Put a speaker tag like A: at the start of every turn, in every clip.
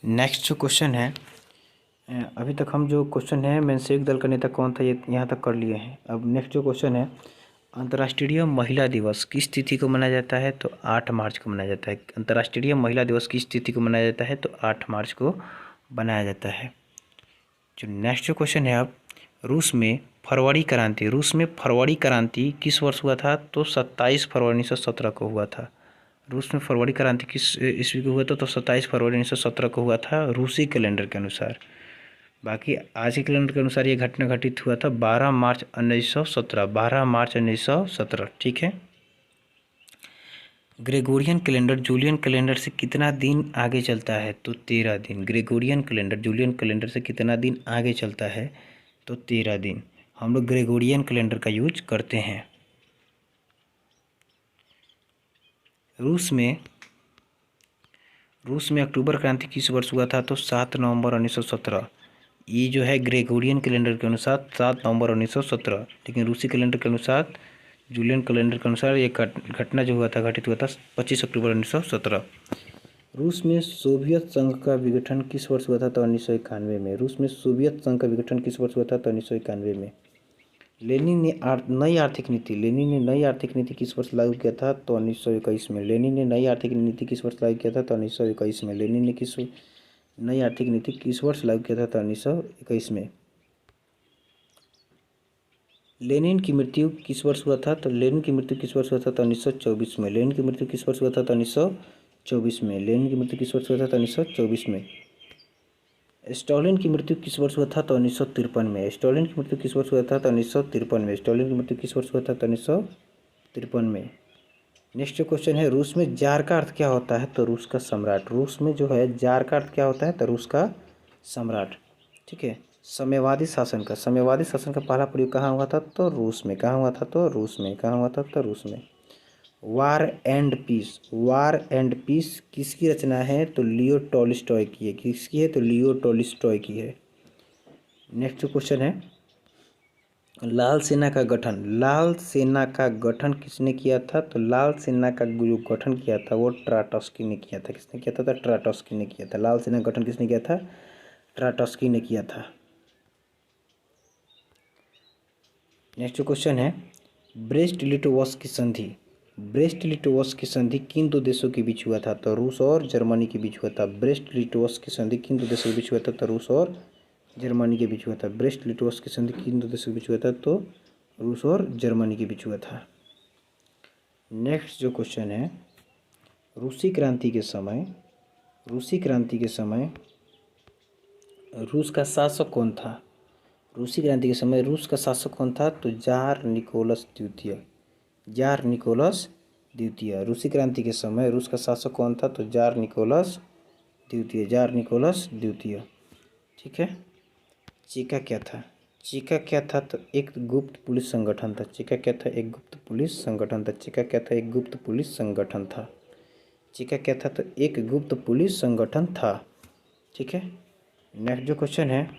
A: Next जो question है, अभी तक हम जो क्वेश्चन है मेंसेविक दल का नेता कौन था ये यहाँ तक कर लिए हैं। अब नेक्स्ट जो क्वेश्चन है, अंतर्राष्ट्रीय महिला दिवस किस तिथि को मनाया जाता है? तो 8 मार्च को मनाया जाता है। अंतर्राष्ट्रीय महिला दिवस किस तिथि को मनाया जाता है? तो 8 मार्च को बनाया जाता है। जो नेक्स्ट जो क्वेश्चन है, अब रूस में फरवरी क्रांति किस वर्ष हुआ था? तो 27 फरवरी 1917 को हुआ था। रूस में फरवरी क्रांति किस ईस्वी को हुआ था? तो 27 फरवरी 1917 को हुआ था रूसी कैलेंडर के अनुसार। बाकी आज के कैलेंडर के अनुसार ये घटना घटित हुआ था 12 मार्च 1917। ठीक है। ग्रेगोरियन कैलेंडर जूलियन कैलेंडर से कितना दिन आगे चलता है? तो 13 दिन। ग्रेगोरियन कैलेंडर जूलियन कैलेंडर से कितना दिन आगे चलता है? तो 13 दिन। हम लोग ग्रेगोरियन कैलेंडर का यूज करते हैं। रूस में अक्टूबर क्रांति किस वर्ष हुआ था? तो 7 नवंबर 1917। ये जो है ग्रेगोरियन कैलेंडर के अनुसार 7 नवंबर 1917, लेकिन रूसी कैलेंडर के अनुसार जूलियन कैलेंडर के अनुसार ये घटना जो घटित हुआ था 25 अक्टूबर 1917। रूस में सोवियत संघ का विघटन किस वर्ष हुआ था? तो 1991 में। रूस में सोवियत संघ का विघटन किस वर्ष हुआ था? तो 1991 में। लेनिन ने नई आर्थिक नीति किस वर्ष लागू किया था? तो 1921 में। लेनिन ने नई आर्थिक नीति किस वर्ष लागू किया था? तो 1921 में। लेनिन ने नई आर्थिक नीति किस वर्ष लागू किया था? तो 1921 में। लेनिन की मृत्यु किस वर्ष हुआ था? तो लेनिन की मृत्यु किस वर्ष हुआ था? तो 1924 में। लेनिन की मृत्यु किस वर्ष हुआ था? तो 1924 में। लेनिन की मृत्यु किस वर्ष हुआ था? तो 1924 में। स्टालिन की मृत्यु किस वर्ष हुआ था? तो 1953 में। स्टालिन की मृत्यु किस वर्ष हुआ था? तो 1953 में। स्टालिन की मृत्यु किस वर्ष हुआ था? तो 1953 में। नेक्स्ट जो क्वेश्चन है, रूस में जार का अर्थ क्या होता है? तो रूस का सम्राट। रूस में जो है जार का अर्थ क्या होता है? तो रूस का सम्राट। ठीक है। साम्यवादी शासन का पहला प्रयोग कहाँ हुआ था? तो रूस में। कहाँ हुआ था? तो रूस में। कहाँ हुआ था? तो रूस में। वार एंड पीस किसकी रचना है? तो लियो टॉल्स्टॉय की है। किसकी है? तो लियो टॉल्स्टॉय की है। नेक्स्ट क्वेश्चन है, लाल सेना का गठन किसने किया था? तो लाल सेना का जो गठन किया था वो ट्राटस्की ने किया था। किसने किया था? तो ट्राटस्की ने किया था। लाल सेना का गठन किसने किया था? ट्राटस्की ने किया था। नेक्स्ट क्वेश्चन है, ब्रेस्ट लिटोवस की संधि किन दो देशों के बीच हुआ था? तो रूस और जर्मनी के बीच हुआ था। ब्रेस्ट लिटोवस की संधि किन दो देशों के बीच हुआ था? तो रूस और जर्मनी के बीच हुआ था। ब्रेस्ट लिटोवस की संधि किन दो देशों के बीच हुआ था? तो रूस और जर्मनी के बीच हुआ था। नेक्स्ट जो क्वेश्चन है, रूसी क्रांति के समय रूस का शासक कौन था? रूसी क्रांति के समय रूस का शासक कौन था? तो जार निकोलस द्वितीय। रूसी क्रांति के समय रूस का शासक कौन था? तो जार निकोलस द्वितीय। ठीक है। चेका क्या था? तो एक गुप्त पुलिस संगठन था। चेका क्या था? एक गुप्त पुलिस संगठन था। चेका क्या था? एक गुप्त पुलिस संगठन था। चेका क्या था? तो एक गुप्त पुलिस संगठन था। ठीक है। नेक्स्ट जो क्वेश्चन है,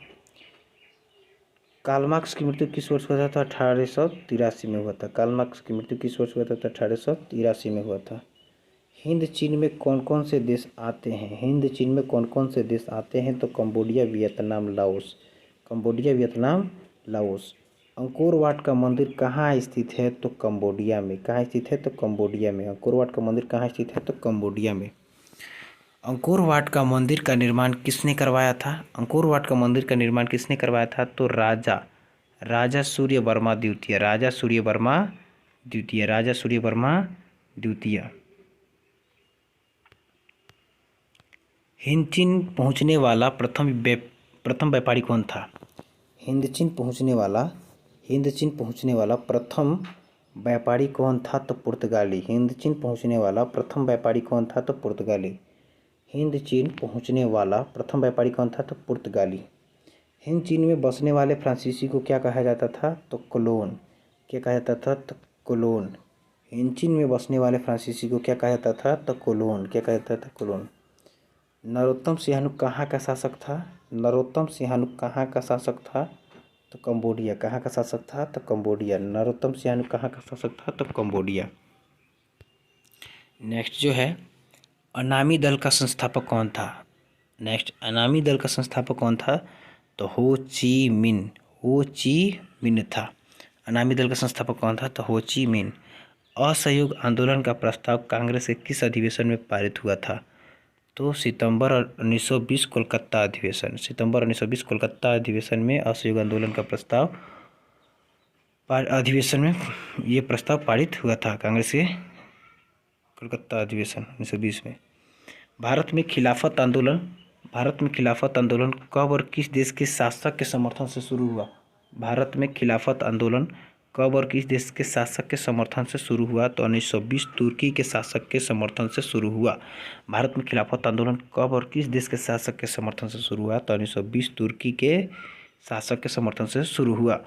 A: कार्ल मार्क्स की मृत्यु किस वर्ष हुआ था? तो 1883 में हुआ था। कार्ल मार्क्स की मृत्यु किस वर्ष हुआ था? तो 1883 में हुआ था। हिंद चीन में कौन कौन से देश आते हैं? तो कंबोडिया, वियतनाम, अंकोर वाट का मंदिर कहाँ स्थित है? तो कंबोडिया में। कहाँ स्थित है? तो कंबोडिया में। अंकोर वाट का मंदिर कहाँ स्थित है? तो कंबोडिया में। अंकोर वाट का मंदिर का निर्माण किसने करवाया था? तो राजा सूर्य वर्मा द्वितीय। हिंद चीन पहुंचने वाला प्रथम व्यापारी कौन था? हिंद चीन पहुंचने वाला प्रथम व्यापारी कौन था? तो पुर्तगाली। हिंद चीन पहुंचने वाला प्रथम व्यापारी कौन था? तो पुर्तगाली। हिंद चीन में बसने वाले फ्रांसीसी को क्या कहा जाता था? तो कोलोन। हिंद चीन में बसने वाले फ्रांसीसी को क्या कहा जाता था? तो कोलोन। नरोत्तम सिंहानुक कहाँ का शासक था? तो कंबोडिया। कहाँ का शासक था? तो कंबोडिया। नरोत्तम सिंहानुक कहाँ का शासक था? तो कंबोडिया। नेक्स्ट जो है, अनामी दल का संस्थापक कौन था? नेक्स्ट, अनामी दल का संस्थापक कौन था? तो हो ची मिन था। अनामी दल का संस्थापक कौन था? तो हो ची मिन। असहयोग आंदोलन का प्रस्ताव कांग्रेस के किस अधिवेशन में पारित हुआ था? तो सितंबर 1920 कोलकाता अधिवेशन। सितंबर 1920 कोलकाता अधिवेशन में असहयोग आंदोलन का प्रस्ताव अधिवेशन में ये प्रस्ताव पारित हुआ था कांग्रेस के कोलकाता अधिवेशन 1920 में। भारत में खिलाफत आंदोलन कब और किस देश के शासक के समर्थन से शुरू हुआ? भारत में खिलाफत आंदोलन कब और किस देश के शासक के समर्थन से शुरू हुआ? तो 1920 तुर्की के शासक के समर्थन से शुरू हुआ। भारत में खिलाफत आंदोलन कब और किस देश के शासक के समर्थन से शुरू हुआ? तो 1920 तुर्की के शासक के समर्थन से शुरू हुआ।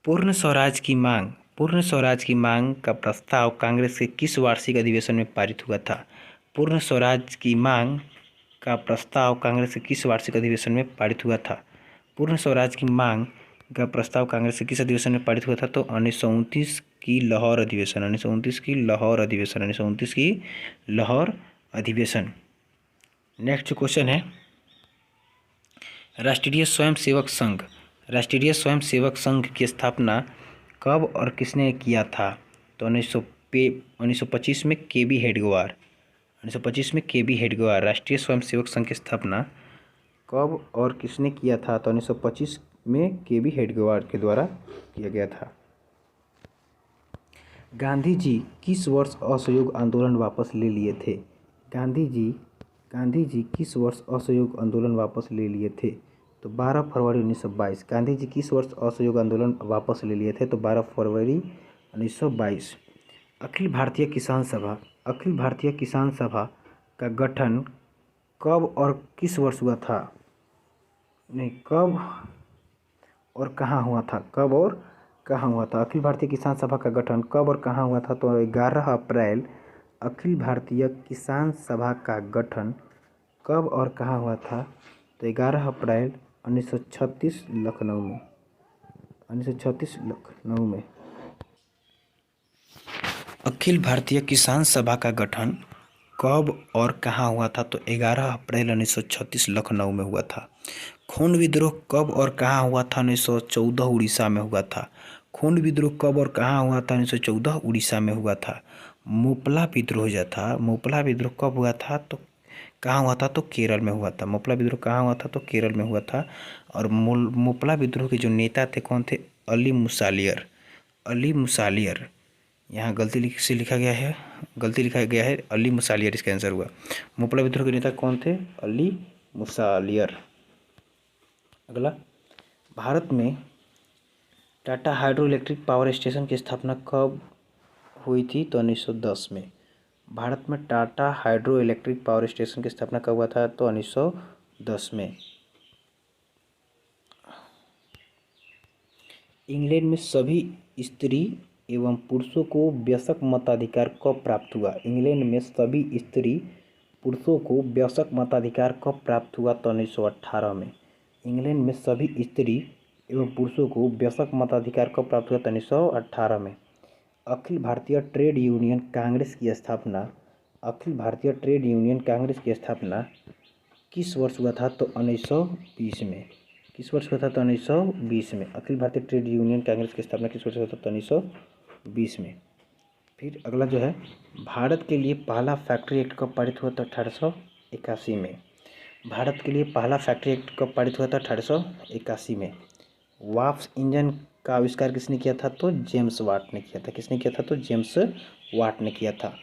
A: पूर्ण स्वराज की मांग का प्रस्ताव कांग्रेस के किस वार्षिक अधिवेशन में पारित हुआ था? पूर्ण स्वराज की मांग का प्रस्ताव कांग्रेस के किस वार्षिक अधिवेशन में पारित हुआ था? पूर्ण स्वराज की मांग का प्रस्ताव कांग्रेस के किस अधिवेशन में पारित हुआ था? तो 1929 की लाहौर अधिवेशन। 1929 की लाहौर अधिवेशन। नेक्स्ट क्वेश्चन है, राष्ट्रीय स्वयंसेवक संघ की स्थापना कब और किसने किया था? तो 1925 में के.बी. हेडगेवार। 1925 में के.बी. हेडगेवार। राष्ट्रीय स्वयंसेवक संघ की स्थापना कब और किसने किया था? तो 1925 में के.बी. हेडगेवार के द्वारा किया गया था। गांधी जी किस वर्ष असहयोग आंदोलन वापस ले लिए थे? गांधी जी किस वर्ष असहयोग आंदोलन वापस ले लिए थे? तो 12 फरवरी 1922। गांधी जी किस वर्ष असहयोग आंदोलन वापस ले लिए थे? तो 12 फरवरी 1922। अखिल भारतीय किसान सभा का गठन कब और किस वर्ष हुआ था? नहीं, कब और कहाँ हुआ था? अखिल भारतीय किसान सभा का गठन कब और कहाँ हुआ था? तो 11 अप्रैल। अखिल भारतीय किसान सभा का गठन कब और कहाँ हुआ था? तो 11 अप्रैल 1936 लखनऊ में। अखिल भारतीय किसान सभा का गठन कब और कहाँ हुआ था? तो 11 अप्रैल 1936 लखनऊ में हुआ था। खून विद्रोह कब और कहाँ हुआ था? 1914 उड़ीसा में हुआ था। खून विद्रोह कब और कहाँ हुआ था? 1914 उड़ीसा में हुआ था। मोपला विद्रोह कब हुआ था? तो कहाँ हुआ था? तो केरल में हुआ था। मोपला विद्रोह कहाँ हुआ था? तो केरल में हुआ था। और मोपला विद्रोह के जो नेता थे कौन थे? अली मुसालियर। यहाँ गलती लिखा गया है अली मुसालियर, इसका आंसर हुआ। मोपला विद्रोह के नेता कौन थे? अली मुसालियर। अगला, भारत में Tata hydro electric power station की स्थापना कब हुई थी? तो 1910 में। भारत में Tata hydro electric power station की स्थापना कब हुआ था? तो 1910 में। इंग्लैंड में सभी स्त्री एवं पुरुषों को वयस्क मताधिकार कब प्राप्त हुआ? इंग्लैंड में सभी स्त्री पुरुषों को वयस्क मताधिकार कब प्राप्त हुआ? तो 1918 में। इंग्लैंड में सभी स्त्री एवं पुरुषों को वयस्क मताधिकार कब प्राप्त हुआ? तो 1918 में। अखिल भारतीय ट्रेड यूनियन कांग्रेस की स्थापना किस वर्ष हुआ था? तो 1920 में। किस वर्ष हुआ था? तो 1920 में। अखिल भारतीय ट्रेड यूनियन कांग्रेस की स्थापना किस वर्ष हुआ था? तो 1920 में। फिर अगला जो है, भारत के लिए पहला फैक्ट्री एक्ट कब पारित हुआ था? 1881 में। भारत के लिए पहला फैक्ट्री एक्ट कब पारित हुआ था? 1881 में। वाफ्स इंजन का आविष्कार किसने किया था? तो जेम्स वाट ने किया था। किसने किया था? तो जेम्स वाट ने किया था।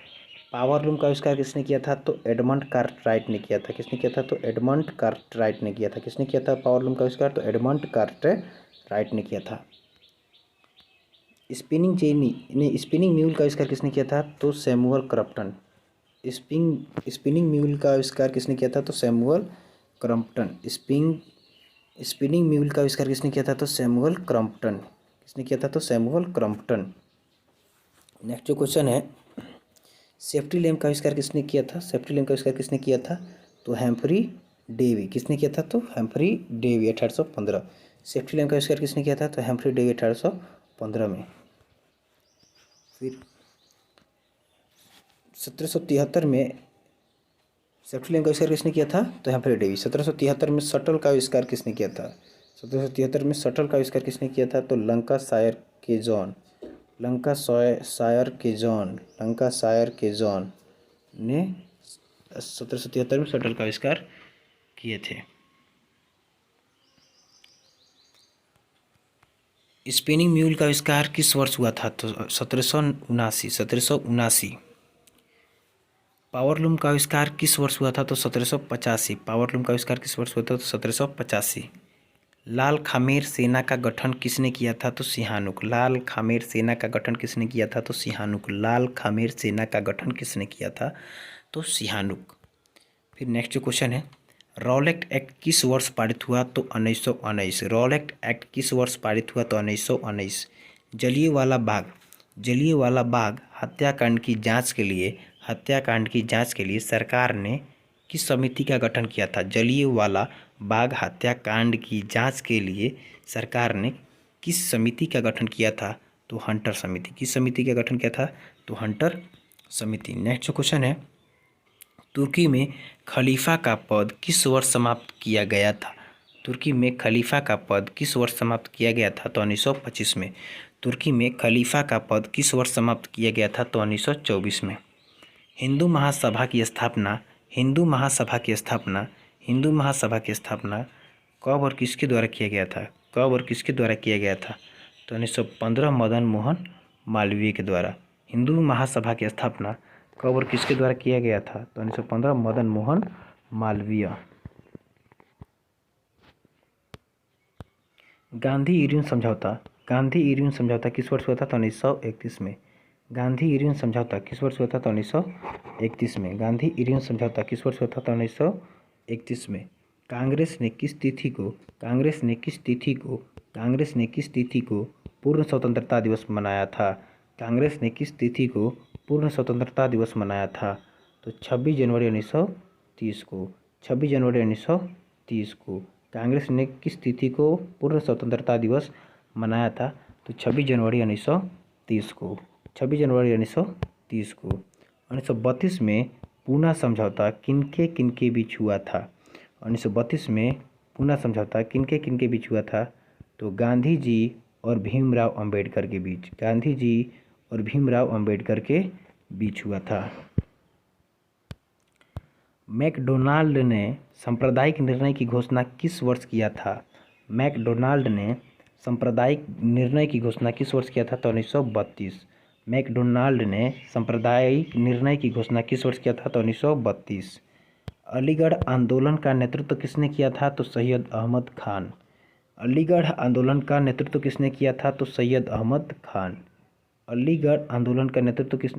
A: पावर लूम का आविष्कार किसने किया था? तो एडमंड कार्टराइट ने किया था। किसने किया था? तो एडमंड कार्टराइट ने किया था। किसने किया था पावर लूम का आविष्कार? तो एडमंड कार्टराइट ने किया था। स्पिनिंग म्यूल का आविष्कार किसने किया था? तो सैमुअल क्रॉम्पटन। स्पिनिंग म्यूल का आविष्कार किसने किया था? तो सैमुअल क्रॉम्पटन। स्पिनिंग म्यूल का आविष्कार किसने किया था? तो सैमुअल क्रॉम्पटन। किसने किया था? तो सैमुअल क्रॉम्पटन। नेक्स्ट जो क्वेश्चन है, सेफ्टी लैम्प का आविष्कार किसने किया था? सेफ्टी लैम्प का आविष्कार किसने किया था? तो हैम्फ्री डेवी। किसने किया था? तो हैम्फ्री डेवी 1815। सेफ्टी लैम्प का आविष्कार किसने किया था? तो हैम्फ्री डेवी 1815 में। फिर 1773 में सेफ्टी लैम्प का आविष्कार किसने किया था? तो यहाँ पर डेवी। 1773 में शटल का आविष्कार किसने किया था? 1773 में शटल का आविष्कार किसने किया था? तो लंकाशायर के जॉन ने 1773 में शटल का आविष्कार किए थे। स्पिनिंग म्यूल का आविष्कार किस वर्ष हुआ था? तो 1779। पावरलूम का आविष्कार किस वर्ष हुआ था? तो 1785। पावरलूम का आविष्कार किस वर्ष हुआ था? तो 1785। लाल खामेर सेना का गठन किसने किया था? तो सिहानुक। लाल खामेर सेना का गठन किसने किया था? तो सिहानुक। लाल खामेर सेना का गठन किसने किया था? तो सिहानुक। फिर नेक्स्ट जो क्वेश्चन है, रॉलेट एक्ट किस वर्ष पारित हुआ? तो 1919। रॉलेट एक्ट किस वर्ष पारित हुआ? तो 1919। जलियांवाला बाग हत्याकांड की जांच के लिए सरकार ने किस समिति का गठन किया था? जलियांवाला बाग हत्याकांड की जांच के लिए सरकार ने किस समिति का गठन किया था? तो हंटर समिति। किस समिति का गठन किया था? तो हंटर समिति। नेक्स्ट जो क्वेश्चन है, तुर्की में खलीफा का पद किस वर्ष समाप्त किया गया था? तुर्की में खलीफा का पद किस वर्ष समाप्त किया गया था? तो 1925 में। तुर्की में खलीफा का पद किस वर्ष समाप्त किया गया था? तो 1924 में। हिंदू महासभा की स्थापना कब और किसके द्वारा किया गया था? तो 1915 मदन मोहन मालवीय के द्वारा। हिंदू महासभा की स्थापना कब और किसके द्वारा किया गया था? तो 1915 मदन मोहन मालवीय। गांधी इरविन समझौता किस वर्ष हुआ था? तो 1931 में। गांधी इरविन समझौता किस वर्ष हुआ था? तो 1931 में। गांधी इरविन समझौता किस वर्ष हुआ था? तो 1931 में। कांग्रेस ने किस तिथि को पूर्ण स्वतंत्रता दिवस मनाया था? कांग्रेस ने किस तिथि को पूर्ण स्वतंत्रता दिवस मनाया था? तो 26 जनवरी 1930 को। 26 जनवरी 1930 को कांग्रेस ने किस तिथि को पूर्ण स्वतंत्रता दिवस मनाया था? तो 26 जनवरी 1930 को। 26 जनवरी 1930 को। 1932 में पूना समझौता किनके बीच हुआ था? 1932 में पूना समझौता किनके बीच हुआ था? तो गांधी जी और भीमराव अंबेडकर के बीच। गांधी जी और भीमराव अंबेडकर के बीच हुआ था। मैकडोनाल्ड ने सांप्रदायिक निर्णय की घोषणा किस वर्ष किया था? मैकडोनाल्ड ने सांप्रदायिक निर्णय की घोषणा किस वर्ष किया था? तो 1932। मैकडोनाल्ड ने सांप्रदायिक निर्णय की घोषणा किस वर्ष किया था? तो 1932। अलीगढ़ आंदोलन का नेतृत्व किसने किया था? तो सैयद अहमद खान। अलीगढ़ आंदोलन का नेतृत्व किसने किया था? तो सैयद अहमद खान। अलीगढ़ आंदोलन का नेतृत्व किस